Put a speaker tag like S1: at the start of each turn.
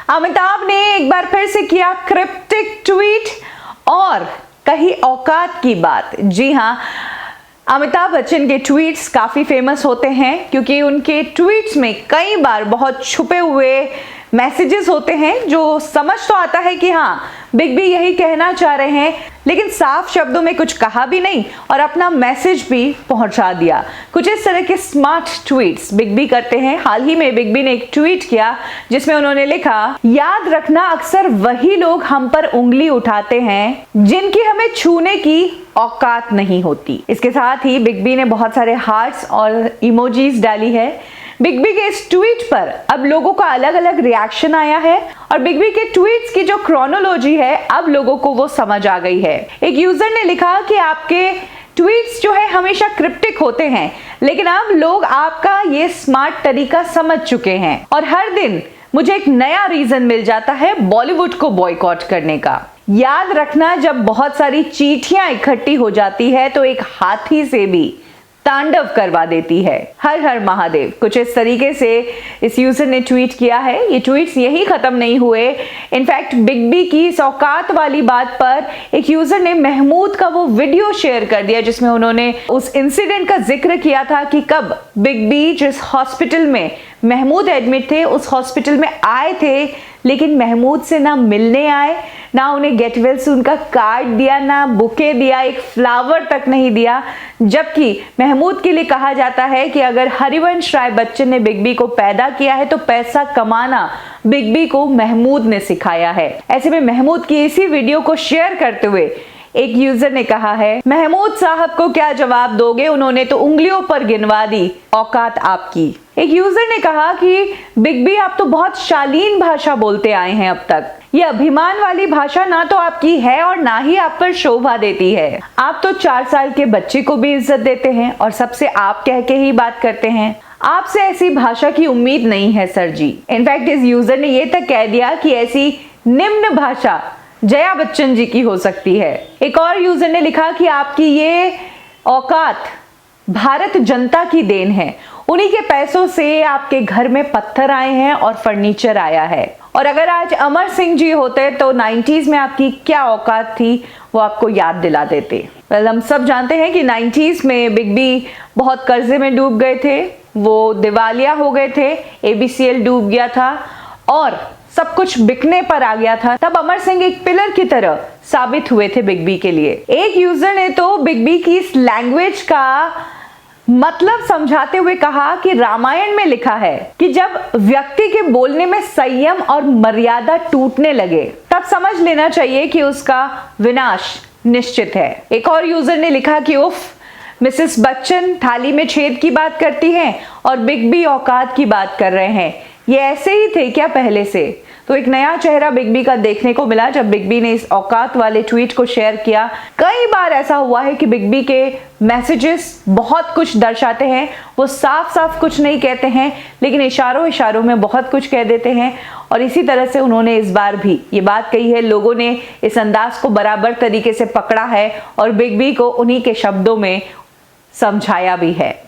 S1: अमिताभ ने एक बार फिर से किया क्रिप्टिक ट्वीट और कही औकात की बात। जी हां, अमिताभ बच्चन के ट्वीट्स काफी फेमस होते हैं क्योंकि उनके ट्वीट्स में कई बार बहुत छुपे हुए मैसेजेस होते हैं जो समझ तो आता है कि हाँ बिग बी यही कहना चाह रहे हैं, लेकिन साफ शब्दों में कुछ कहा भी नहीं और अपना मैसेज भी पहुंचा दिया। कुछ इस तरह के स्मार्ट ट्वीट्स बिग बी करते हैं। हाल ही में बिग बी ने एक ट्वीट किया जिसमें उन्होंने लिखा, याद रखना अक्सर वही लोग हम पर उंगली उठाते हैं जिनकी हमें छूने की औकात नहीं होती। इसके साथ ही बिग बी ने बहुत सारे हार्ट्स और इमोजीज डाली है। बिग बी के इस ट्वीट पर अब लोगों का अलग अलग रिएक्शन आया है और बिग बी के ट्वीट्स की जो क्रोनोलॉजी है अब लोगों को वो समझ आ गई है। एक यूजर ने लिखा कि आपके ट्वीट्स जो है हमेशा क्रिप्टिक होते हैं, लेकिन अब लोग आपका ये स्मार्ट तरीका समझ चुके हैं और हर दिन मुझे एक नया रीजन मिल जाता है बॉलीवुड को बॉयकॉट करने का। याद रखना, जब बहुत सारी चींटियां इकट्ठी हो जाती है तो एक हाथी से भी तांडव करवा देती है। हर हर महादेव, कुछ इस तरीके से इस यूजर ने ट्वीट किया है। ये ट्वीट्स यही खत्म नहीं हुए। इनफैक्ट बिग बी की इस औकात वाली बात पर एक यूजर ने महमूद का वो वीडियो शेयर कर दिया जिसमें उन्होंने उस इंसिडेंट का जिक्र किया था कि कब बिग बी जिस हॉस्पिटल में महमूद एडमिट थे उस हॉस्पिटल में आए थे, लेकिन महमूद से ना मिलने आए, ना उन्हें गेट वेल सून का कार्ड दिया, ना बुके दिया, एक फ्लावर तक नहीं दिया। जबकि महमूद के लिए कहा जाता है कि अगर हरिवंश राय बच्चन ने बिग बी को पैदा किया है तो पैसा कमाना बिग बी को महमूद ने सिखाया है। ऐसे में महमूद की इसी वीडियो को शेयर करते हुए एक यूजर ने कहा है, महमूद साहब को क्या जवाब दोगे, उन्होंने तो उंगलियों पर गिनवा दी औकात आपकी। एक यूजर ने कहा कि बिग बी आप तो बहुत शालीन भाषा बोलते आए हैं अब तक, ये अभिमान वाली भाषा ना तो आपकी है और ना ही आप पर शोभा देती है। आप तो 4 साल के बच्चे को भी इज्जत देते हैं और सबसे आप कह के ही बात करते हैं। आपसे ऐसी भाषा की उम्मीद नहीं है सर जी। इनफैक्ट इस यूजर ने ये तक कह दिया कि ऐसी निम्न भाषा जया बच्चन जी की हो सकती है। एक और यूजर ने लिखा कि आपकी ये औकात भारत जनता की देन है, उन्हीं के पैसों से आपके घर में पत्थर आए हैं और फर्नीचर आया है। और अगर आज अमर सिंह जी होते तो 90s में आपकी क्या औकात थी वो आपको याद दिला देते। हम सब जानते हैं कि 90s में बिग बी बहुत कर्जे में डूब गए थे, वो दिवालिया हो गए थे, ABCL डूब गया था और सब कुछ बिकने पर आ गया था। तब अमर सिंह एक पिलर की तरह साबित हुए थे बिग बी के लिए। एक यूजर ने तो बिग बी की इस लैंग्वेज का मतलब समझाते हुए कहा कि रामायण में लिखा है कि जब व्यक्ति के बोलने में संयम और मर्यादा टूटने लगे तब समझ लेना चाहिए कि उसका विनाश निश्चित है। एक और यूजर ने लिखा कि उफ, मिसेस बच्चन थाली में छेद की बात करती हैं और बिग बी औकात की बात कर रहे हैं, ये ऐसे ही थे क्या पहले से? तो एक नया चेहरा बिग बी का देखने को मिला जब बिग बी ने इस औकात वाले ट्वीट को शेयर किया। कई बार ऐसा हुआ है कि बिग बी के मैसेजेस बहुत कुछ दर्शाते हैं, वो साफ साफ कुछ नहीं कहते हैं लेकिन इशारों इशारों में बहुत कुछ कह देते हैं और इसी तरह से उन्होंने इस बार भी ये बात कही है। लोगों ने इस अंदाज को बराबर तरीके से पकड़ा है और बिग बी को उन्हीं के शब्दों में समझाया भी है।